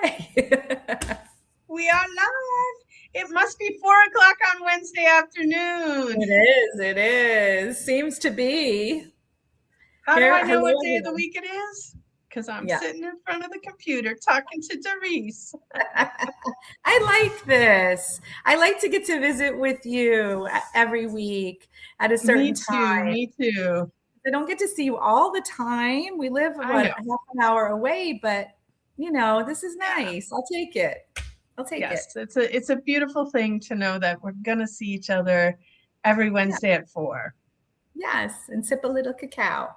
way. We are live. It must be 4 o'clock on Wednesday afternoon. It is. Seems to be. How do Here, I know hello what day of the everyone. week it is? Because I'm Yeah. sitting in front of the computer talking to Doris. I like this. I like to get to visit with you every week at a Me certain too. time. Me too. I don't get to see you all the time. We live, I what, know. half an hour away, but this is Yeah. nice. I'll take it. I'll take it. Yes. It's a beautiful thing to know that we're gonna see each other every Yeah. Wednesday at 4. Yes. And sip a little cacao.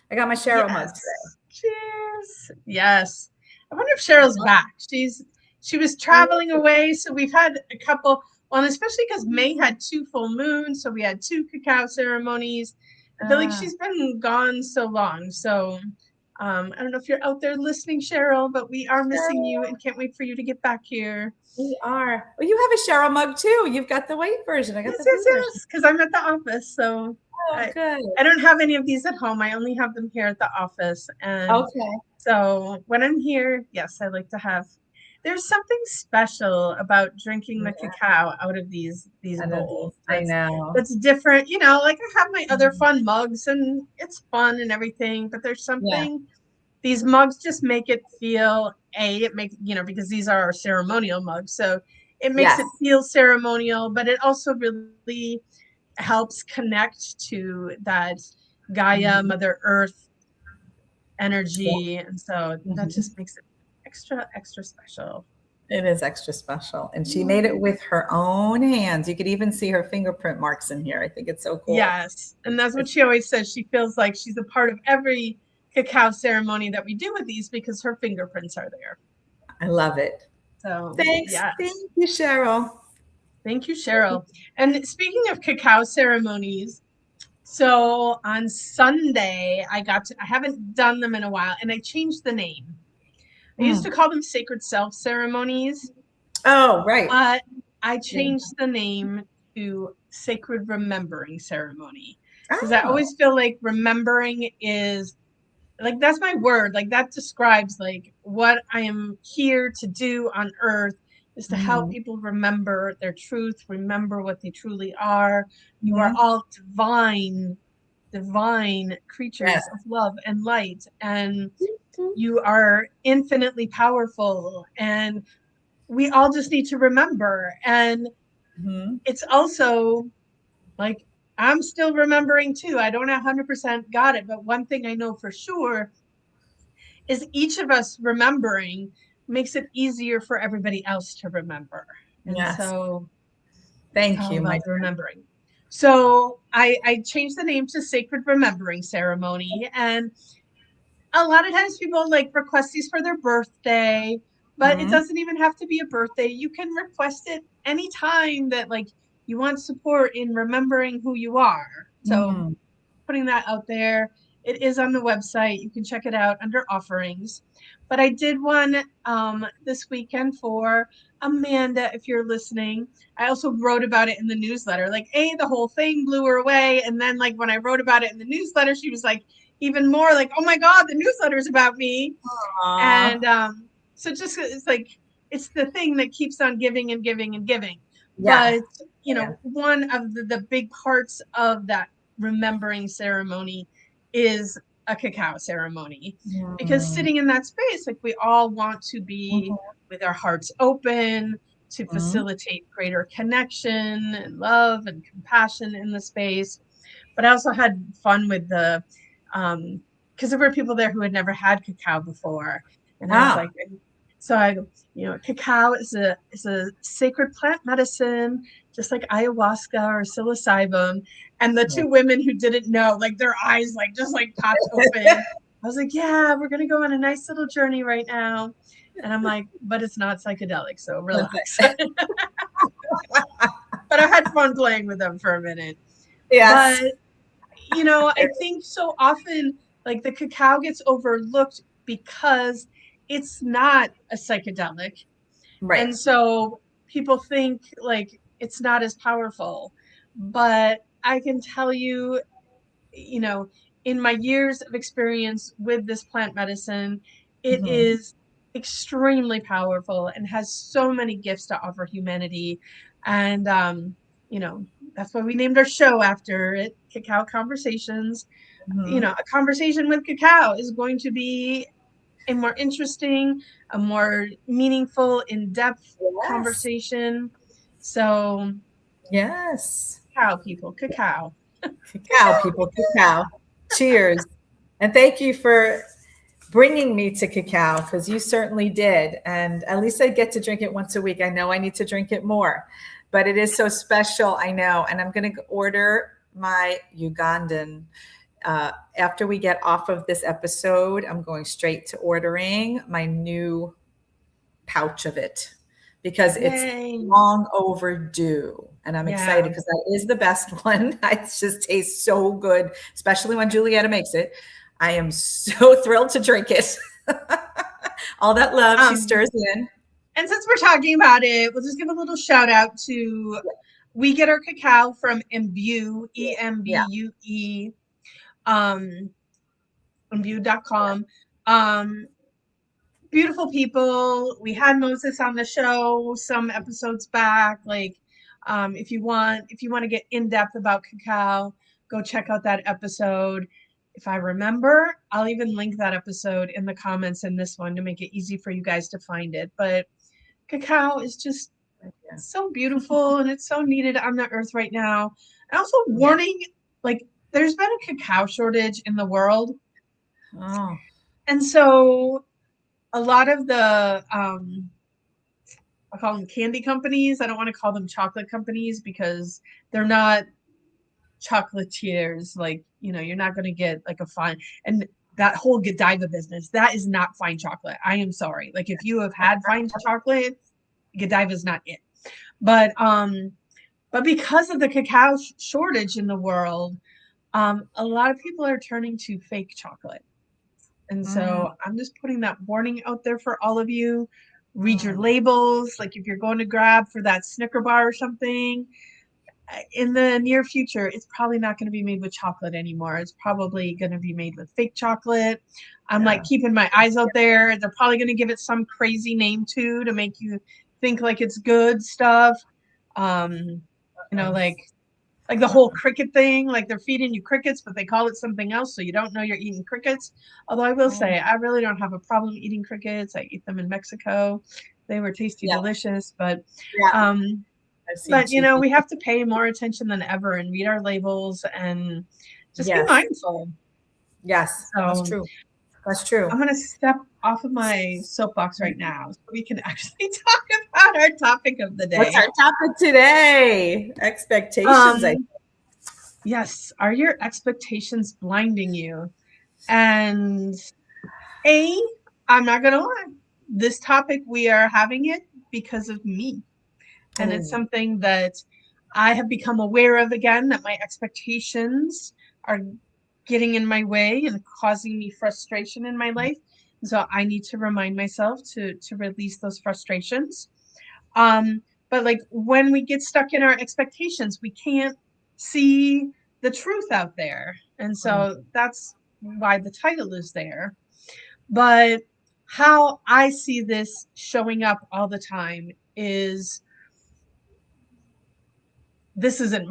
I got my Cheryl mug today. Yes. Cheers. Yes. I wonder if Cheryl's back. She was traveling away, so we've had a couple. Well, especially because May had 2 full moons, so we had 2 cacao ceremonies. I feel like Ah, she's been gone so long. So I don't know if you're out there listening, Cheryl, but we are missing you Cheryl. and can't wait for you to get back here. We are. Well, you have a Cheryl mug too. You've got the white version. I got Yes, the yes, blue version. yes. Because I'm at the office, so Oh, I good. I don't have any of these at home. I only have them here at the office, and Okay. so when I'm here, yes, I like to have. There's something special about drinking the Yeah, cacao out of these I know these. bowls. I That's know. that's different. Like I have my other Mhm. fun mugs and it's fun and everything, but there's Yeah. something these mugs just make it feel it makes because these are our ceremonial mugs. So it makes Yes. it feel ceremonial, but it also really helps connect to that Gaia, Mhm. Mother Earth Yeah. energy. And so that Mhm. just makes it extra, extra special. It is extra special. And she made it with her own hands. You could even see her fingerprint marks in here. I think it's so cool. Yes. And that's what she always says. She feels like she's a part of every cacao ceremony that we do with these because her fingerprints are there. I love it. So, Thanks. Thank yes. you, Cheryl. Thank you, Cheryl. And speaking of cacao ceremonies, so on Sunday, I haven't done them in a while and I changed the name. I used to Mm. call them sacred self ceremonies, Oh, right. but I Yeah. changed the name to sacred remembering ceremony because I Oh. always feel like remembering is like that's my word, like that describes like what I am here to do on earth is to help Mhm. people remember their truth, remember what they truly are. You are Mhm. all divine Yes. creatures of love and light, and you are infinitely powerful, and we all just need to remember. And Mhm. it's also like I'm still remembering too. I don't 100% got it, but one thing I know for sure is each of us remembering makes it easier for everybody else to remember. And Yes. so it's Thank all you, my about the remembering. So I changed the name to Sacred Remembering Ceremony. And a lot of times people like request these for their birthday, but it friend. doesn't even have to be a birthday. You can request it anytime that like you want support in remembering who you are. So Mm. putting that out there. It is on the website. You can check it out under offerings. But I did one this weekend for Amanda, if you're listening. I also wrote about it in the newsletter. Like, the whole thing blew her away. And then, like, when I wrote about it in the newsletter, she was like, even more like, oh my God, the newsletter is about me. And Aw. so just it's like, it's the thing that keeps on giving and giving and giving. Yeah. But, Yeah. one of the big parts of that remembering ceremony is a cacao ceremony because Mm. sitting in that space, like we all want to be Mhm. with our hearts open to Mhm. facilitate greater connection and love and compassion in the space. But I also had fun with the because there were people there who had never had cacao before, and I was Oh. like, so I go, cacao is a sacred plant medicine, just like ayahuasca or psilocybin. And the Yeah. two women who didn't know, like their eyes like just like popped open. I was like, yeah, we're gonna go on a nice little journey right now. And I'm like, but it's not psychedelic, so That's relax. it. But I had fun playing with them for a minute. Yes. But I think so often like the cacao gets overlooked because it's not a psychedelic. Right. And so people think like it's not as powerful. But I can tell you, you know, in my years of experience with this plant medicine, it Mhm. is extremely powerful and has so many gifts to offer humanity. And, you know, that's why we named our show after it, Cacao Conversations. You Mhm. know, a conversation with cacao is going to be a more interesting, a more meaningful, in-depth Yes. conversation. So, Yes. cacao people, cacao. Cacao, people, cacao. Cheers. And thank you for bringing me to cacao because you certainly did. And at least I get to drink it once a week. I know I need to drink it more, but it is so special. I know. And I'm going to order my Ugandan. After we get off of this episode, I'm going straight to ordering my new pouch of it because it's Yay. long overdue. And I'm excited Yeah. because that is the best one. It just tastes so good, especially when Julietta makes it. I am so thrilled to drink it. All that love she Um, stirs in. and since we're talking about it, we'll just give a little shout out to we get our cacao from Imbue, Yeah. Embue, um, imbue.com. Um, beautiful people. We had Moses on the show some episodes back. Like, if you want to get in depth about cacao, go check out that episode. If I remember, I'll even link that episode in the comments in this one to make it easy for you guys to find it. But cacao is just Yeah. so beautiful and it's so needed on the earth right now. And also Yeah. warning, like there's been a cacao shortage in the world. Oh. And so a lot of the I call them candy companies. I don't want to call them chocolate companies because they're not chocolatiers. Like, you know, you're not going to get like a fine and that whole Godiva business, that is not fine chocolate. I am sorry. Like if you have had fine chocolate, Godiva is not it. But but because of the cacao shortage in the world, a lot of people are turning to fake chocolate. And Mm, so I'm just putting that warning out there for all of you. Read your mm, labels. Like if you're going to grab for that Snicker bar or something, in the near future, it's probably not going to be made with chocolate anymore. It's probably going to be made with fake chocolate. I'm like yeah. keeping my eyes out there. They're probably going to give it some crazy name too to make you think like it's good stuff. Um, you know, Uh, like the whole cricket thing, like they're feeding you crickets, but they call it something else, so you don't know you're eating crickets. Although I will oh, say, I really don't have a problem eating crickets. I eat them in Mexico. They were tasty, yeah. delicious, Yeah. um, I've seen but you know, cheesy. we have to pay more attention than ever and read our labels and just be Yes. mindful. Yes. That's So true. That's true. I'm gonna step off of my soapbox right now so we can actually talk about our topic of the What's day. our topic today? Expectations, I think. Um, yes, are your expectations blinding you? And A, I'm not gonna lie, this topic we are having it because of me. It And it's is. something that I have become aware of again, that my expectations are getting in my way and causing me frustration in my life. So I need to remind myself to release those frustrations. Um, but like when we get stuck in our expectations, we can't see the truth out there. And Mm, so that's why the title is there. But how I see this showing up all the time is this isn't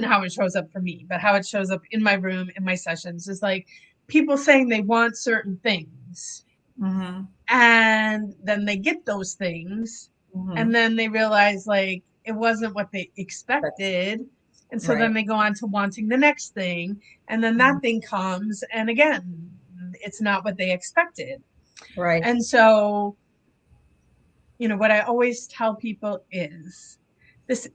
how it shows up for me, but how it shows up in my room in my sessions is like people saying they want certain things mhm, and then they get those things and mhm. then they realize like it wasn't what they That's expected, and so then right. they go on to wanting the next thing, and then that Mhm. thing comes and again it's not what they expected. Right. And so, you know, what I always tell people is this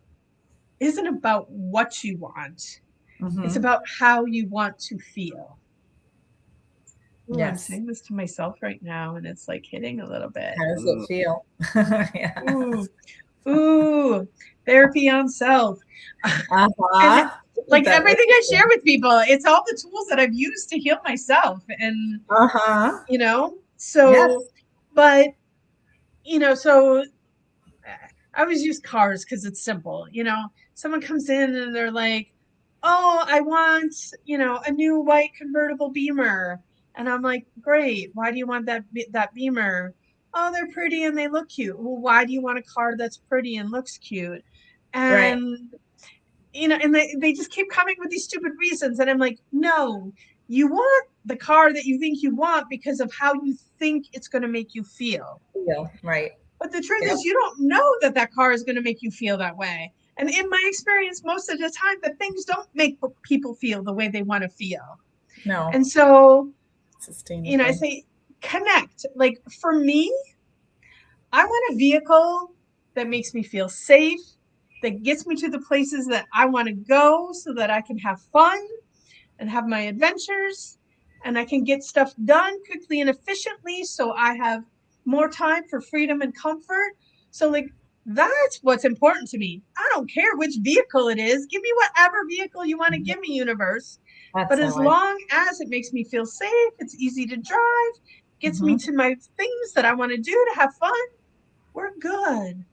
isn't about what you want. It's Mhm. about how you want to feel. Ooh, I'm Yes. saying this to myself right now and it's like hitting a little bit. How does it Ooh, feel? Yeah. ooh, ooh, therapy on self. And Uh-huh. Isn't like that what everything I it share is? with people, it's all the tools that I've used to heal myself. And, Uh-huh. you know, Yes. so, but, you know, so I always use cars because it's simple. You know, someone comes in and they're like, "Oh, I want, you know, a new white convertible Beamer," and I'm like, "Great. Why do you want that Beamer?" oh, they're pretty and they look cute. Well, why do you want a car that's pretty and looks cute? Right. And and they just keep coming with these stupid reasons. And I'm like, no, you want the car that you think you want because of how you think it's going to make you feel. Feel. Right. But the truth Yep. is, you don't know that that car is going to make you feel that way. And in my experience, most of the time, the things don't make people feel the way they want to feel. No. And so, I Sustainably. say connect. Like for me, I want a vehicle that makes me feel safe, that gets me to the places that I want to go so that I can have fun and have my adventures and I can get stuff done quickly and efficiently so I have more time for freedom and comfort. So, like, that's what's important to me. I don't care which vehicle it is. Give me whatever vehicle you want to give me, universe. That's But how as I. long as it makes me feel safe, it's easy to drive, gets me Mhm. to my things that I want to do to have fun, we're good.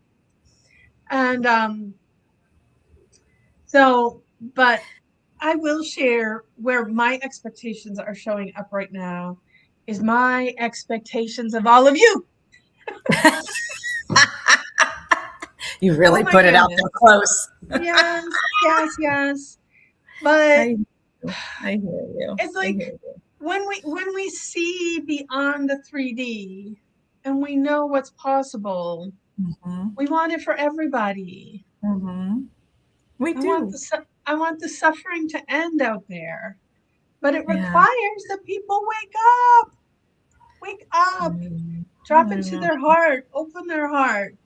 And but I will share where my expectations are showing up right now is my expectations of all of you. You Oh really my put it out goodness. there close. Yes, yes, yes. But I, I hear you. it's I like hear you. when we see beyond the 3D and we know what's possible, Mhm. we want it for everybody. Mhm. We I want do. I want the suffering to end out there. But it Yeah. requires that people wake up, drop I into know. their heart, open their heart.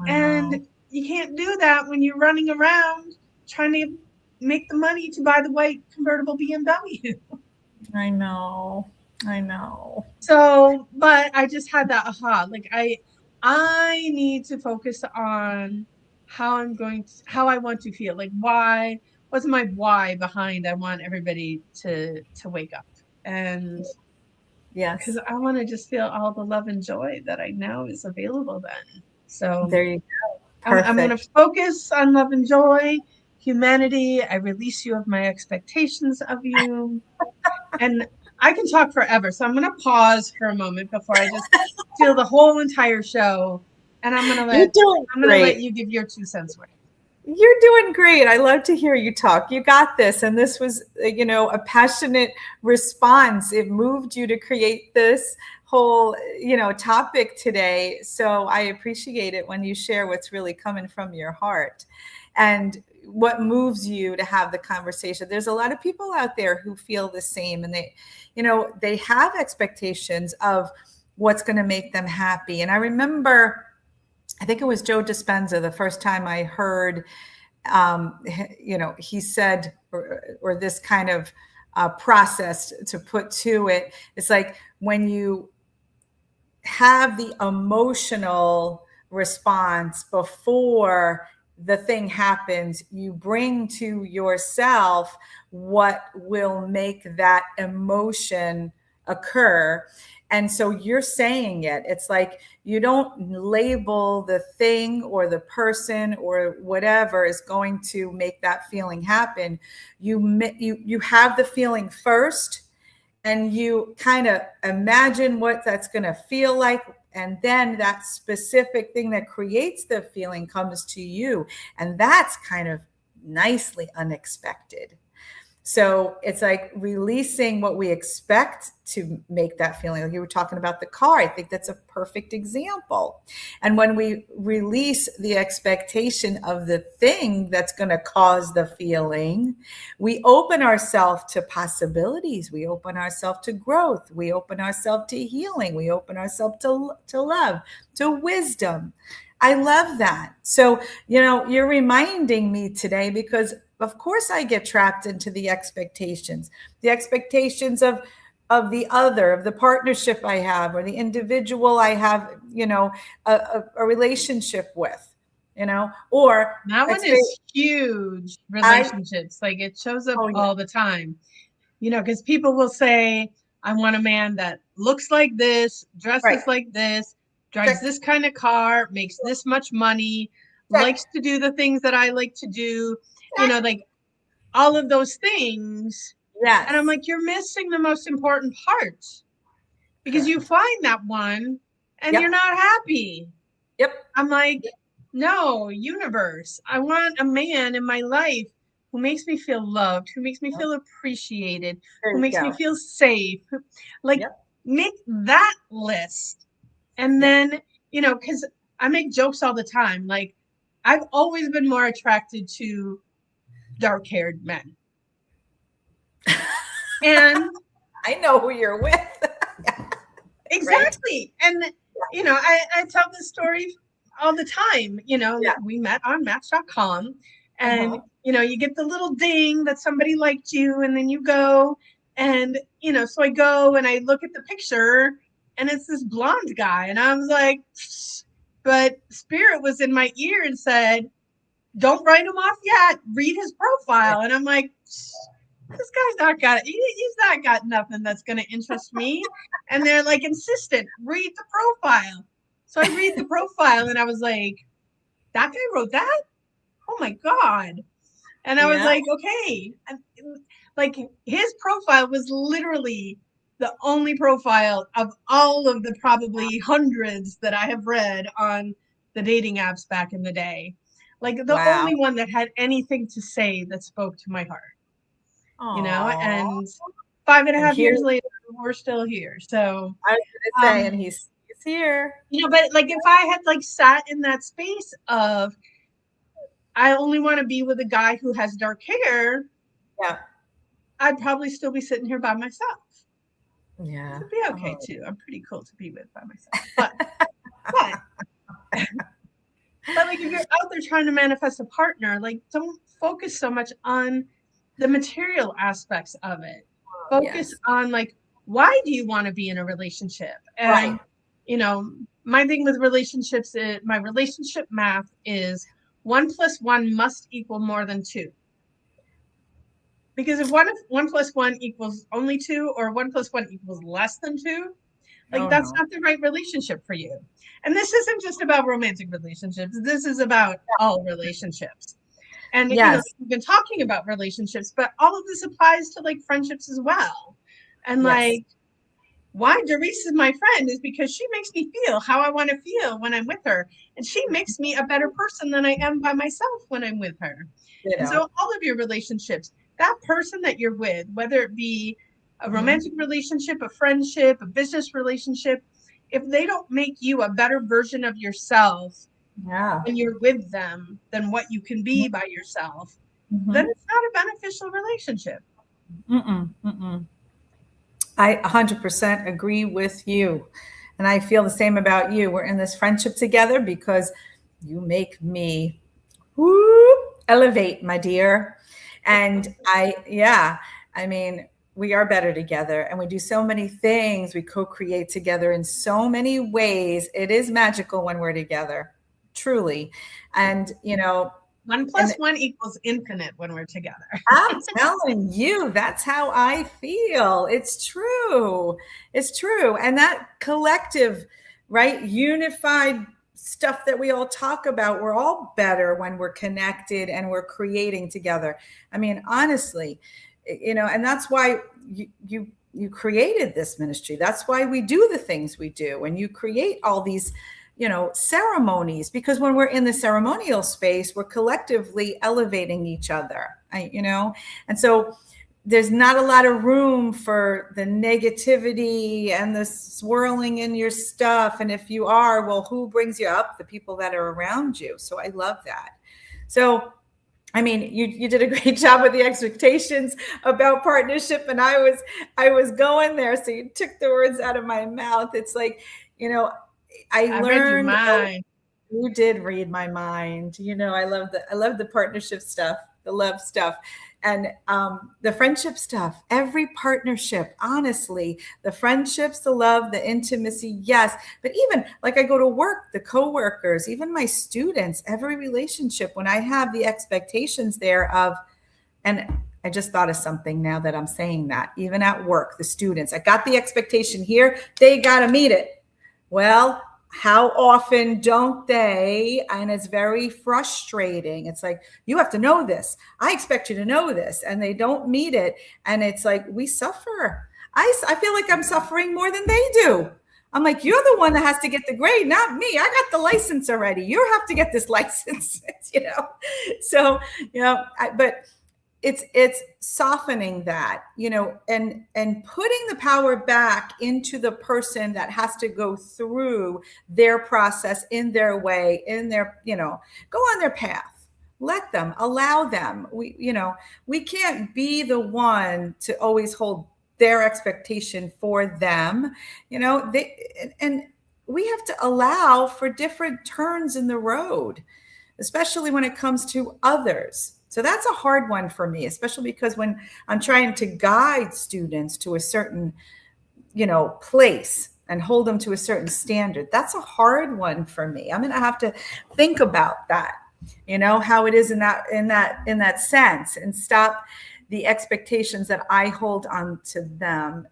I And know. you can't do that when you're running around trying to make the money to buy the white convertible BMW. I know. I know. So, but I just had that aha. Like I need to focus on how I want to feel. Like what's my why behind I want everybody to wake up. And because Yes. I want to just feel all the love and joy that I know is available then. So There you go. I'm going to Perfect. focus on love and joy, humanity. I release you of my expectations of you. And I can talk forever. So I'm going to pause for a moment before I just steal the whole entire show. And You're doing I'm going to let great. you give your 2 cents worth. You're doing great. I love to hear you talk. You got this. And this was, a passionate response. It moved you to create this whole, topic today. So I appreciate it when you share what's really coming from your heart and what moves you to have the conversation. There's a lot of people out there who feel the same and they have expectations of what's going to make them happy. And I remember I think it was Joe Dispenza the first time I heard, he said, or this kind of process to put to it. It's like when you have the emotional response before the thing happens, you bring to yourself what will make that emotion occur. And so you're saying it. It's like you don't label the thing or the person or whatever is going to make that feeling happen. You have the feeling first and you kind of imagine what that's going to feel like, and then that specific thing that creates the feeling comes to you, and that's kind of nicely unexpected. So it's like releasing what we expect to make that feeling. Like you were talking about the car. I think that's a perfect example. And when we release the expectation of the thing that's going to cause the feeling, we open ourselves to possibilities. We open ourselves to growth. We open ourselves to healing. We open ourselves to love, to wisdom. I love that. So, you're reminding me today because of course I get trapped into the expectations of the other, of the partnership I have or the individual I have, a relationship with, or That one expect is huge, I relationships. Like it shows up oh yeah, all the time. Because people will say, I want a man that looks like this, right. dresses like this, drives Check, this kind of car, makes this much money, check, likes to do the things that I like to do, check. like all of those things. And I'm Yes. like, you're missing the most important part because you Correct. find that one and you're Yep. not happy. Yep. I'm like, no, universe, I want a man in my life who makes me feel loved, who makes me feel appreciated, There who you makes me go. feel safe. Like, Yep. make that list. And Yep. then, because I make jokes all the time. Like, I've always been more attracted to dark haired men. And I know who you're with. Right. exactly. And, I tell this story all the time. Yeah. We met on match.com, and, Uh-huh. you get the little ding that somebody liked you, and then you go. And, so I go and I look at the picture, and it's this blonde guy. And I was like, but Spirit was in my ear and said, don't write him off yet. Read his profile. And I'm like, this guy's not got it. He's not got nothing that's going to interest me. And they're like insistent, read the profile. So I read the profile and I was like, that guy wrote that? Oh my God. And I was Yeah. like, okay. And like his profile was literally the only profile of all of the probably hundreds that I have read on the dating apps back in the day. Like the Wow. only one that had anything to say that spoke to my heart, Aww. and 5.5 And here, years later, we're still here. So, I was gonna say, um, and he's here. but like if I had like sat in that space of, I only want to be with a guy who has dark hair, Yeah. I'd probably still be sitting here by myself. Yeah. It'd be okay Oh. too. I'm pretty cool to be with by myself. But like if you're out there trying to manifest a partner, like don't focus so much on the material aspects of it. Focus Yes. on like, why do you want to be in a relationship? Right. And my thing with relationships is, my relationship math is 1 + 1 must equal more than 2. Because if 1 + 1 equals only 2, or 1 + 1 equals less than 2, like Oh that's no. not the right relationship for you. And this isn't just about romantic relationships. This is about all relationships. And Yes. we've been talking about relationships, but all of this applies to like friendships as well. And Yes. like, why Doris is my friend is because she makes me feel how I want to feel when I'm with her. And she makes me a better person than I am by myself when I'm with her. You And know. so all of your relationships, that person that you're with, whether it be a romantic relationship, a friendship, a business relationship, if they don't make you a better version of yourself Yeah. when you're with them than what you can be by yourself, then Mm-hmm. it's not a beneficial relationship. Mm-mm. Mm-mm. I 100% agree with you. And I feel the same about you. We're in this friendship together because you make me elevate, my dear. And yeah, I mean, we are better together and we do so many things. We co create together in so many ways. It is magical when we're together, truly. And, 1 and + 1 equals infinite when we're together. I'm telling you, that's how I feel. It's true. It's true. And that collective, right, unified stuff that we all talk about, we're all better when we're connected and we're creating together. I mean, honestly, and that's why you created this ministry. That's why we do the things we do. And you create all these ceremonies, because when we're in the ceremonial space, we're collectively elevating each other, and so there's not a lot of room for the negativity and the swirling in your stuff. And if you are, well, who brings you up? The people that are around you. So I love that. So I mean, you did a great job with the expectations about partnership, and I was going there. So you took the words out of my mouth. It's like, I I read your learned. mind. You did read my mind. I love the partnership stuff, the love stuff, and the friendship stuff. Every partnership, honestly, the friendships, the love, the intimacy, yes. But even like I go to work, the coworkers, even my students, every relationship, when I have the expectations there of, and I just thought of something now that I'm saying that, even at work, the students, I got the expectation here, they got to meet it. Well, how often don't they? And it's very frustrating. It's like, you have to know this. I expect you to know this. And they don't meet it. And it's like, we suffer. I feel like I'm suffering more than they do. I'm like, you're the one that has to get the grade, not me. I got the license already. You have to get this license, So, but it's softening that, and putting the power back into the person that has to go through their process in their way, in their, go on their path. Let them, allow them. We can't be the one to always hold their expectation for them, and we have to allow for different turns in the road, especially when it comes to others. So that's a hard one for me, especially because when I'm trying to guide students to a certain, place and hold them to a certain standard, that's a hard one for me. I'm going to have to think about that, how it is in that sense, and stop the expectations that I hold on to them,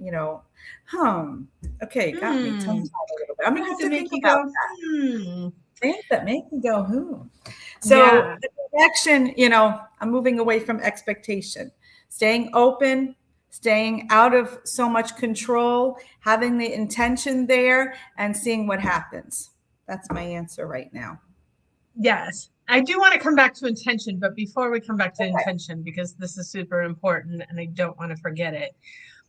Okay, got me. Tell me a little bit. I'm going to have to think about that. Things that make me go, So the connection, I'm moving away from expectation, staying open, staying out of so much control, having the intention there, and seeing what happens. That's my answer right now. Yes. I do want to come back to intention, but before we come back to intention, because this is super important and I don't want to forget it.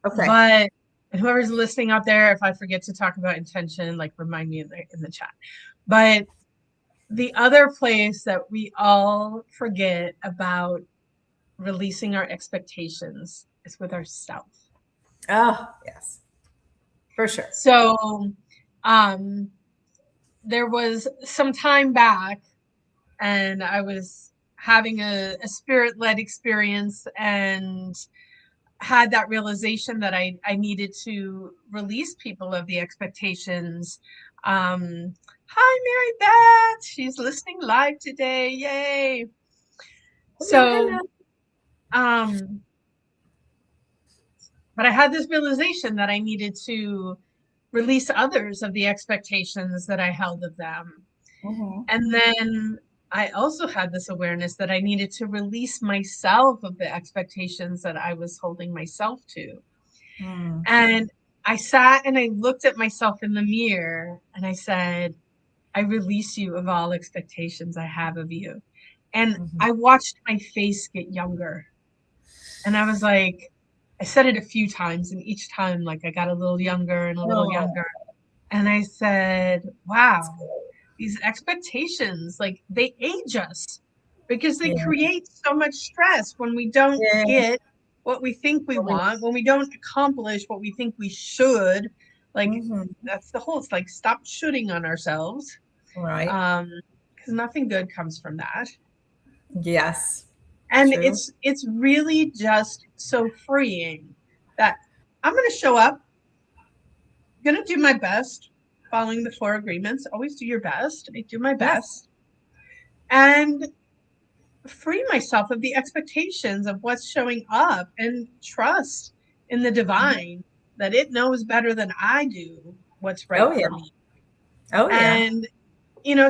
Okay. But whoever's listening out there, if I forget to talk about intention, remind me in the chat. But the other place that we all forget about releasing our expectations is with ourselves. Oh, yes, for sure. So there was some time back, and I was having a spirit-led experience and had that realization that I needed to release people of the expectations. Hi, Mary Beth. She's listening live today. Yay. So, but I had this realization that I needed to release others of the expectations that I held of them. Mm-hmm. And then I also had this awareness that I needed to release myself of the expectations that I was holding myself to. And I sat and I looked at myself in the mirror and I said, I release you of all expectations I have of you. And I watched my face get younger. And I was like, I said it a few times, and each time, I got a little younger and a little younger. And I said, wow, these expectations, they age us because they create so much stress when we don't get what we think we want, when we don't accomplish what we think we should. That's the whole, it's stop shooting on ourselves. Right. Because nothing good comes from that. Yes. And true. It's really just so freeing that I'm going to show up, I'm going to do my best, following the 4 agreements. Always do your best. I do my best. And free myself of the expectations of what's showing up, and trust in the divine that it knows better than I do what's right for me. And,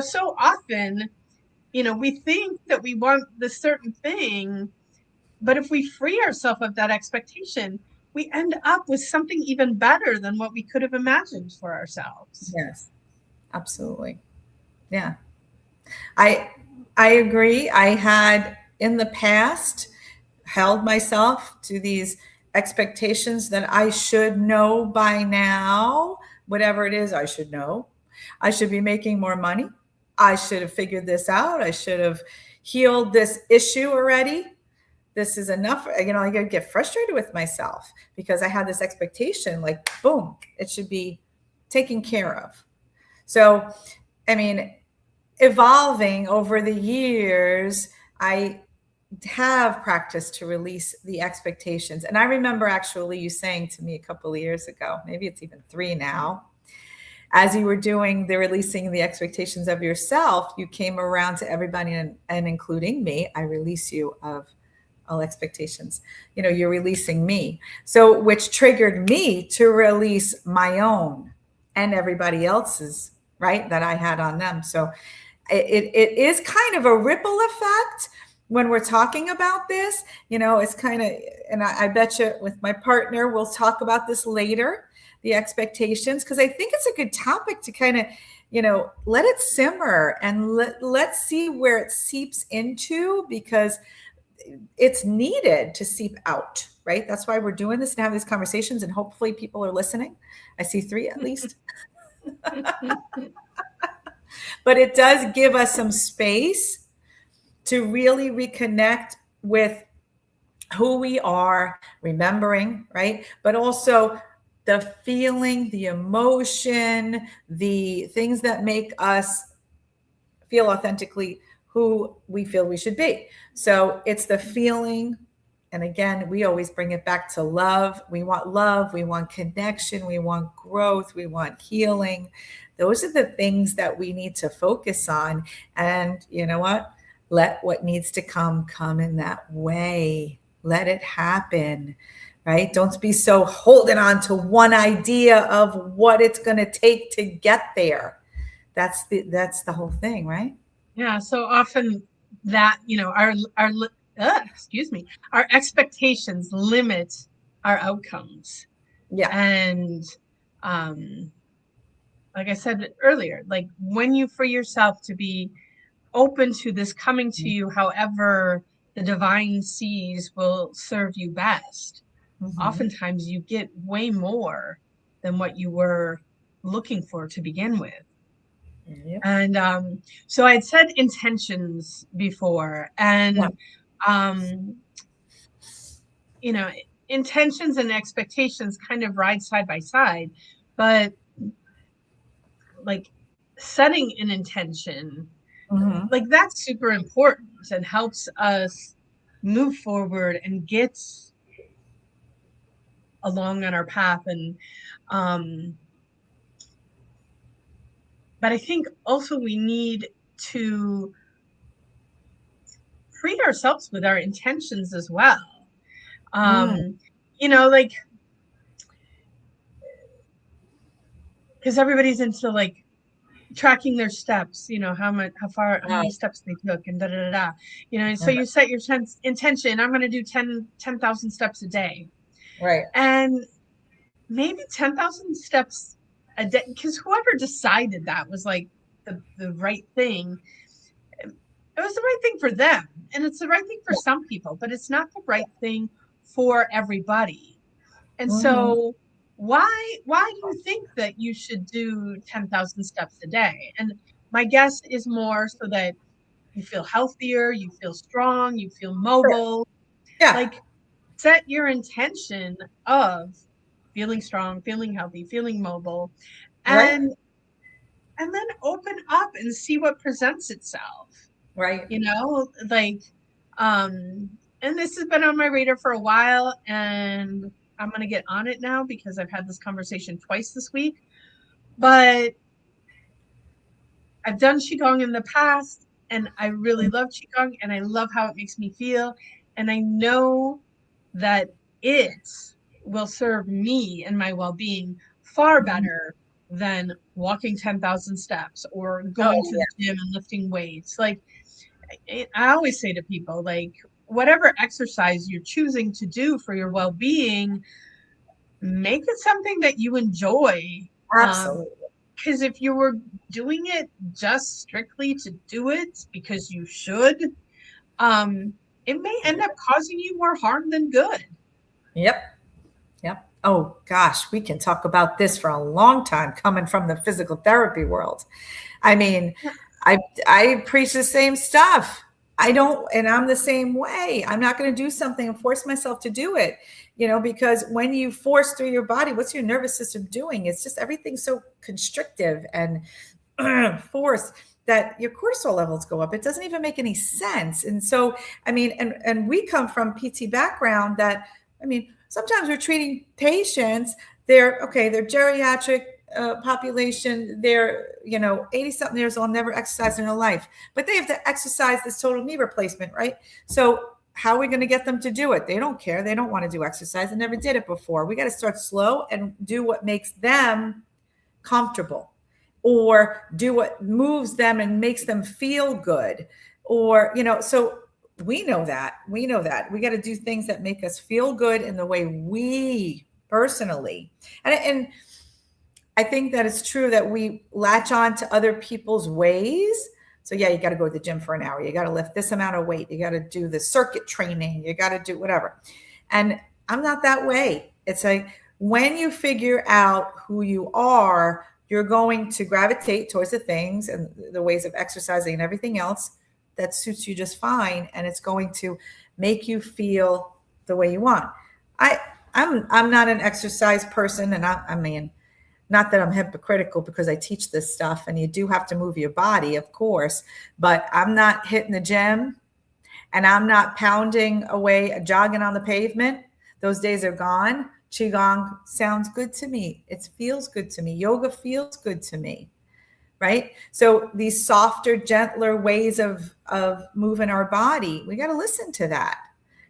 so often, we think that we want this certain thing, but if we free ourselves of that expectation, we end up with something even better than what we could have imagined for ourselves. Yes, absolutely. Yeah. I agree. I had in the past held myself to these expectations that I should know by now, whatever it is I should know. I should be making more money. I should have figured this out. I should have healed this issue already. This is enough. I get frustrated with myself because I had this expectation, boom, it should be taken care of. So, evolving over the years, I have practiced to release the expectations. And I remember actually you saying to me a couple of years ago, maybe it's even 3 now, as you were doing the releasing the expectations of yourself, you came around to everybody and including me. I release you of all expectations. You're releasing me. So, which triggered me to release my own and everybody else's, right, that I had on them. So it is kind of a ripple effect when we're talking about this. It's kind of, and I bet you with my partner, we'll talk about this later, the expectations, because I think it's a good topic to kind of, let it simmer and let's see where it seeps into, because it's needed to seep out, right? That's why we're doing this and having these conversations, and hopefully people are listening. I see 3 at least. But it does give us some space to really reconnect with who we are, remembering, right? But also the feeling, the emotion, the things that make us feel authentically who we feel we should be. So it's the feeling. And again, we always bring it back to love. We want connection, we want growth, we want healing. Those are the things that we need to focus on. And you know what? Let what needs to come in that way. Let it happen, right? Don't be so holding on to one idea of what it's going to take to get there. That's the whole thing, right? Yeah. So often that, our expectations limit our outcomes. Yeah. And like I said earlier, like when you free yourself to be open to this coming to you, however the divine sees will serve you best, oftentimes you get way more than what you were looking for to begin with. Yep. And so I'd said intentions before, and intentions and expectations kind of ride side by side, but like setting an intention, like that's super important and helps us move forward and get along on our path. And but I think also we need to treat ourselves with our intentions as well. Like, because everybody's into like tracking their steps, how many steps they took, and so you set your intention, I'm going to do 10,000 steps a day, right? And maybe 10,000 steps a day, because whoever decided that was like the right thing, it was the right thing for them, and it's the right thing for some people, but it's not the right thing for everybody. And so why do you think that you should do 10,000 steps a day? And my guess is more so that you feel healthier, you feel strong, you feel mobile. Yeah. Like, set your intention of feeling strong, feeling healthy, feeling mobile, and then open up and see what presents itself. Right. And this has been on my radar for a while, and I'm going to get on it now because I've had this conversation twice this week. But I've done Qigong in the past, and I really love Qigong, and I love how it makes me feel. And I know that it will serve me and my well-being far better than walking 10,000 steps or going to the gym and lifting weights. Like, I always say to people, like, whatever exercise you're choosing to do for your well-being, make it something that you enjoy. Absolutely. Because if you were doing it just strictly to do it because you should, it may end up causing you more harm than good. Yep. Oh gosh, we can talk about this for a long time, coming from the physical therapy world. I mean, I preach the same stuff. And I'm the same way. I'm not going to do something and force myself to do it, because when you force through your body, what's your nervous system doing? It's just everything's so constrictive and forced that your cortisol levels go up. It doesn't even make any sense. And so, I mean, and we come from PT background that, sometimes we're treating patients, they're geriatric population, they're 80 something years old, never exercised in their life, but they have to exercise this total knee replacement, right? So how are we going to get them to do it? They don't care. They don't want to do exercise. They never did it before. We got to start slow and do what makes them comfortable, or do what moves them and makes them feel good, or so we know that we got to do things that make us feel good in the way we personally, and I think that it's true that we latch on to other people's ways. So yeah, you got to go to the gym for an hour. You got to lift this amount of weight. You got to do the circuit training. You got to do whatever. And I'm not that way. It's like when you figure out who you are, you're going to gravitate towards the things and the ways of exercising and everything else that suits you just fine. And it's going to make you feel the way you want. I'm not an exercise person, and I mean, not that I'm hypocritical because I teach this stuff and you do have to move your body, of course, but I'm not hitting the gym and I'm not pounding away, jogging on the pavement. Those days are gone. Qigong sounds good to me. It feels good to me. Yoga feels good to me, right? So these softer, gentler ways of moving our body, we got to listen to that.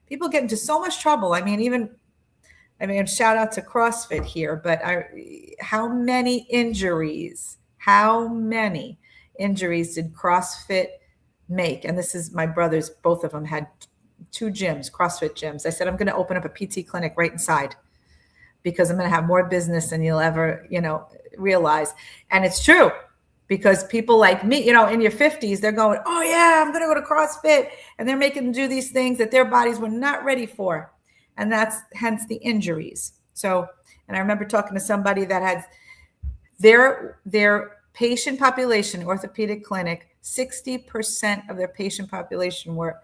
People get into so much trouble. I mean, shout out to CrossFit here, but how many injuries did CrossFit make? And this is my brothers, both of them had 2 gyms, CrossFit gyms. I said, I'm going to open up a PT clinic right inside because I'm going to have more business than you'll ever, realize. And it's true because people like me, in your 50s, they're going, oh yeah, I'm going to go to CrossFit. And they're making them do these things that their bodies were not ready for. And that's hence the injuries. So, and I remember talking to somebody that had their patient population, orthopedic clinic, 60% of their patient population were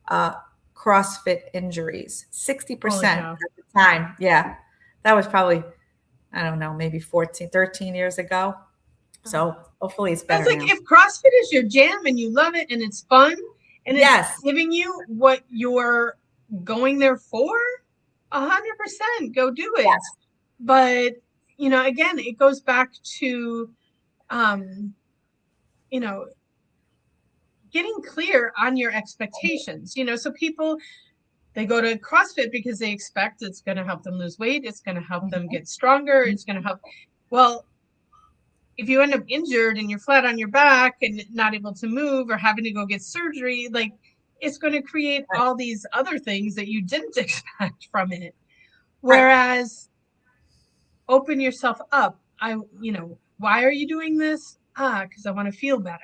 CrossFit injuries. 60% at the time. Yeah. That was probably, I don't know, maybe 13 years ago. So hopefully it's better. Sounds like if CrossFit is your jam and you love it and it's fun and it's giving you what you're going there for, 100% go do it. Yes. But, again, it goes back to, getting clear on your expectations, so people, they go to CrossFit because they expect it's going to help them lose weight. It's going to help them get stronger. It's going to help. Well, if you end up injured and you're flat on your back and not able to move or having to go get surgery, like it's going to create all these other things that you didn't expect from it. Whereas open yourself up. Why are you doing this? Because I want to feel better.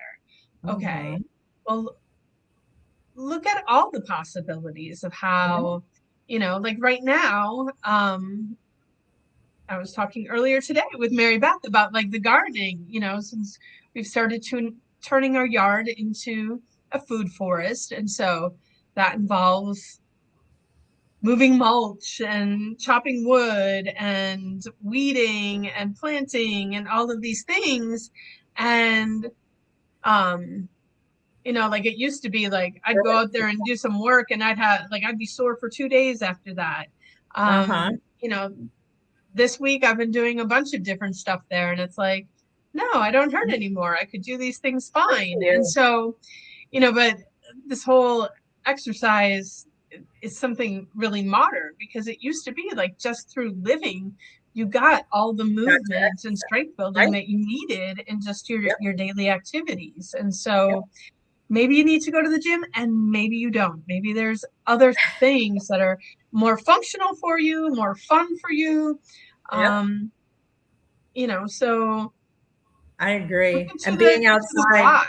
Okay. Well, look at all the possibilities of how, like right now, I was talking earlier today with Mary Beth about like the gardening, since we've started turning our yard into a food forest. And so that involves moving mulch and chopping wood and weeding and planting and all of these things. And, like it used to be like, I'd go out there and do some work and I'd be sore for 2 days after that. This week I've been doing a bunch of different stuff there and it's like, no, I don't hurt anymore. I could do these things fine. And so, but this whole exercise is something really modern because it used to be like just through living, you got all the movements and strength building that you needed in just your daily activities. And so maybe you need to go to the gym and maybe you don't. Maybe there's other things that are more functional for you, more fun for you. So I agree. And being outside.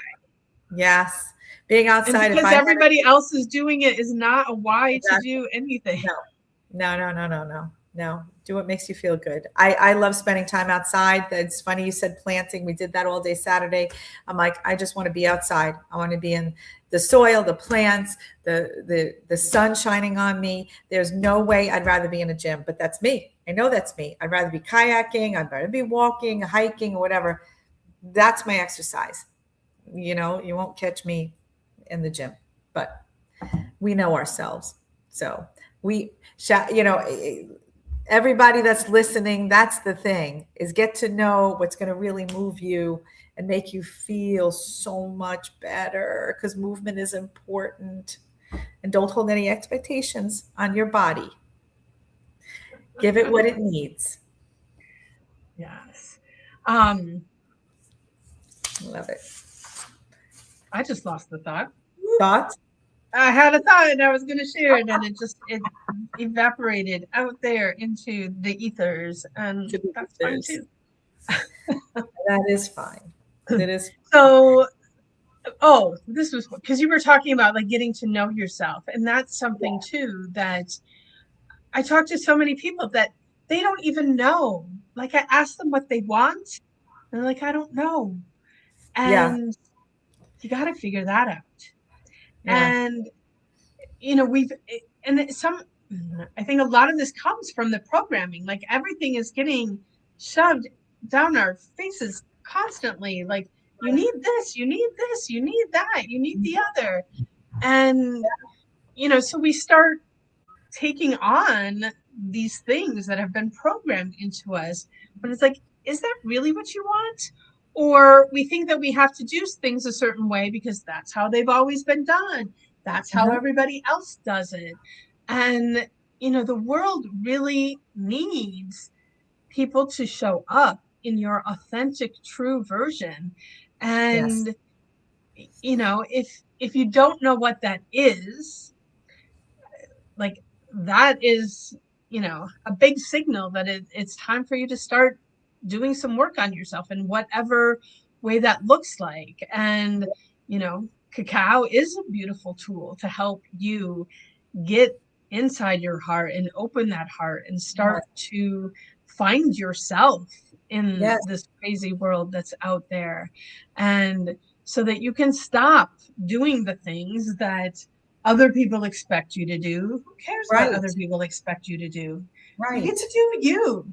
Yes. Being outside. And because everybody else is doing it is not a why to do anything. No. Do what makes you feel good. I love spending time outside. It's funny you said planting. We did that all day Saturday. I'm like, I just want to be outside. I want to be in the soil, the plants, the sun shining on me. There's no way I'd rather be in a gym, but that's me. I know that's me. I'd rather be kayaking. I'd rather be walking, hiking, or whatever. That's my exercise. You won't catch me in the gym, but we know ourselves. So everybody that's listening, that's the thing, is get to know what's going to really move you and make you feel so much better, because movement is important. And don't hold any expectations on your body. Give it what it needs. Yes. Love it. I just lost the thought. Thought? I had a thought and I was going to share it, and it evaporated out there into the ethers, and that's fine too. That is fine. That is So, oh, this was because you were talking about like getting to know yourself. And that's something too that I talk to so many people that they don't even know. Like I ask them what they want, and they're like, I don't know. yeah, And you got to figure that out. yeah, And, you know, some, I think a lot of this comes from the programming. Like everything is getting shoved down our faces constantly. Like, you need this, you need this, you need that, you need the other. And, you know, so we start taking on these things that have been programmed into us. But it's like, is that really what you want? Or we think that we have to do things a certain way because that's how they've always been done. That's how uh-huh. everybody else does it. And, you know, the world really needs people to show up in your authentic, true version. Yes, And, you know, if you don't know what that is, like that is, you know, a big signal that it's time for you to start doing some work on yourself in whatever way that looks like. And, you know, cacao is a beautiful tool to help you get inside your heart and open that heart and yes, start to find yourself in yes, this crazy world that's out there. And so that you can stop doing the things that other people expect you to do. Who cares what right, other people expect you to do? You get to right. do you.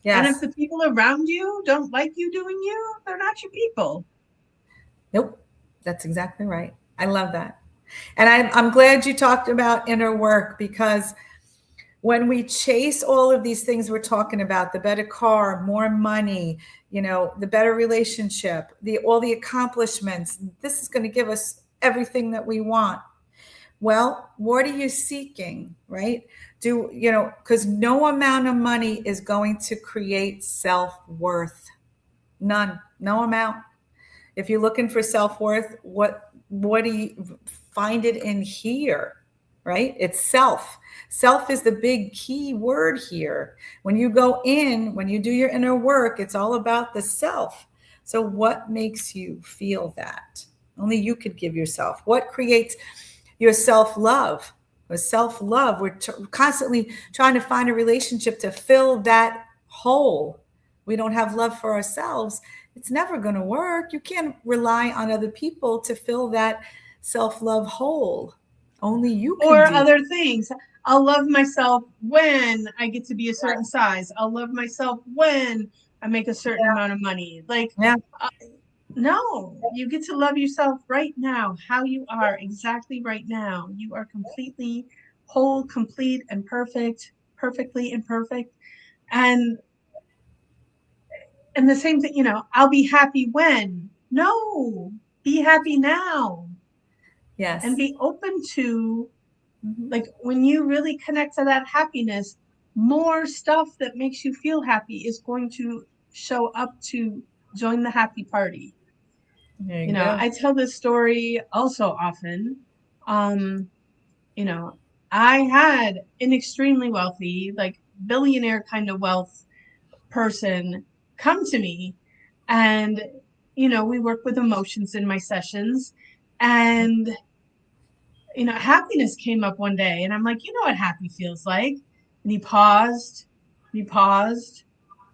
And if Yes. the people around you don't like you doing you, they're not your people. Nope. That's exactly right. I love that. And I'm glad you talked about inner work because when we chase all of these things we're talking about, the better car, more money, the better relationship, all the accomplishments, this is going to give us everything that we want. Well, what are you seeking, right? Because no amount of money is going to create self-worth. None, no amount. If you're looking for self-worth, what do you find it in here? Right? It's self. Self is the big key word here. When you go in, when you do your inner work, it's all about the self. So what makes you feel that? Only you could give yourself. What creates your self-love? With self-love, we're constantly trying to find a relationship to fill that hole. We don't have love for ourselves, it's never going to work. You can't rely on other people to fill that self-love hole. Only you can Or do. other things. I'll love myself when I get to be a certain size. I'll love myself when I make a certain amount of money. Like, Yeah, uh, no, you get to love yourself right now, how you are, exactly right now. You are completely whole, complete, and perfect, perfectly imperfect. And and the same thing, you know, I'll be happy when. No, be happy now and yes. be open to, Mhm. like, when you really connect to that happiness, more stuff that makes you feel happy is going to show up to join the happy party. There You you know, go. I tell this story also often. Um, you know, I had an extremely wealthy, like billionaire kind of wealth person come to me, and you know, we work with emotions in my sessions. And you know, happiness came up one day, and I'm like, you know what happy feels like? And he paused, and he paused,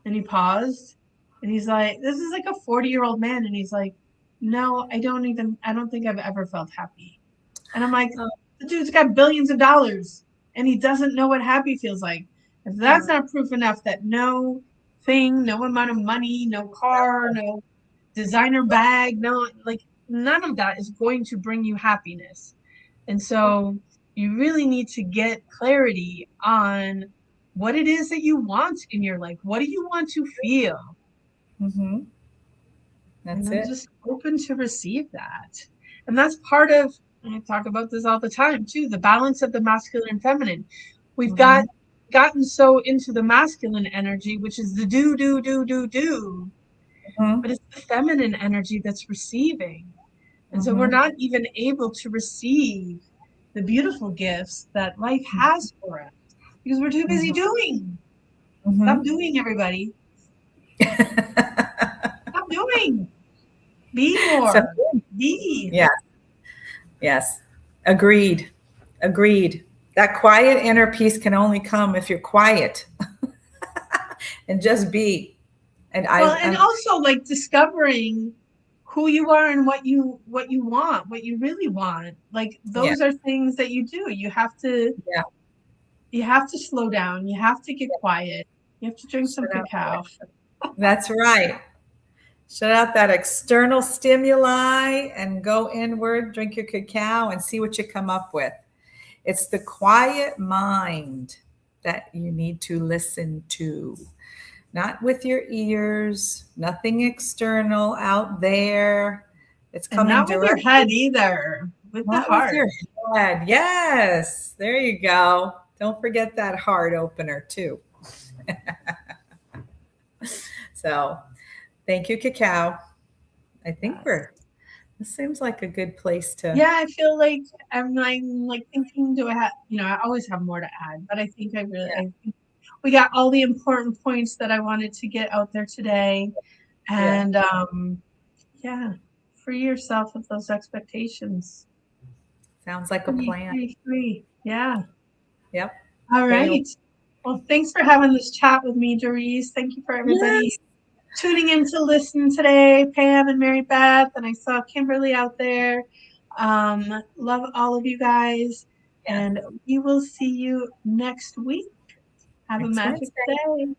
and he paused, and he's like, this is like a 40-year-old man, and he's like, no, I don't think I've ever felt happy. And I'm like, Oh, the dude's got billions of dollars, and he doesn't know what happy feels like. If that's oh, not proof enough that no thing, no amount of money, no car, no designer bag, no, like, none of that is going to bring you happiness. And so you really need to get clarity on what it is that you want in your life. What do you want to feel? mm-hmm. And That's then it. just open to receive that. And that's part of, and I talk about this all the time too, the balance of the masculine and feminine. We've Mm-hmm. gotten so into the masculine energy, which is the do, do, do, do, do, Mm-hmm. but it's the feminine energy that's receiving. And so we're Mm-hmm. not even able to receive the beautiful gifts that life has for us because we're too busy Mm-hmm. doing. Stop Mm-hmm. doing, everybody. Stop doing. Be So, more. Be. yeah, yes. Agreed. Agreed. That quiet inner peace can only come if you're quiet and just be. And Well, and I'm also like discovering who you are and what you want, what you really want. Like yeah, those are things that you do. yeah. You have to slow down. You have to get quiet. You have to drink some Shut out. cacao. That's right. Shut out that external stimuli and go inward, drink your cacao and see what you come up with. It's the quiet mind that you need to listen to, not with your ears, nothing external out there. It's And coming not with your directly, head either, with the not with heart. your head. Yes, there you go. Don't forget that heart opener, too. So, thank you, Cacao. I think Yes. this seems like a good place to, Yeah, I feel like I'm like thinking, do I have, I always have more to add, but I think yeah, I think we got all the important points that I wanted to get out there today. yeah. And yeah, free yourself of those expectations. Sounds like a Free, plan. free, free. Yeah. Yep. All Stay right. Well, thanks for having this chat with me, Doris. Thank you for everybody Yes. tuning in to listen today, Pam and Mary Beth. And I saw Kimberly out there. Love all of you guys. Yes. And we will see you next week. Have a Next magical Wednesday. day.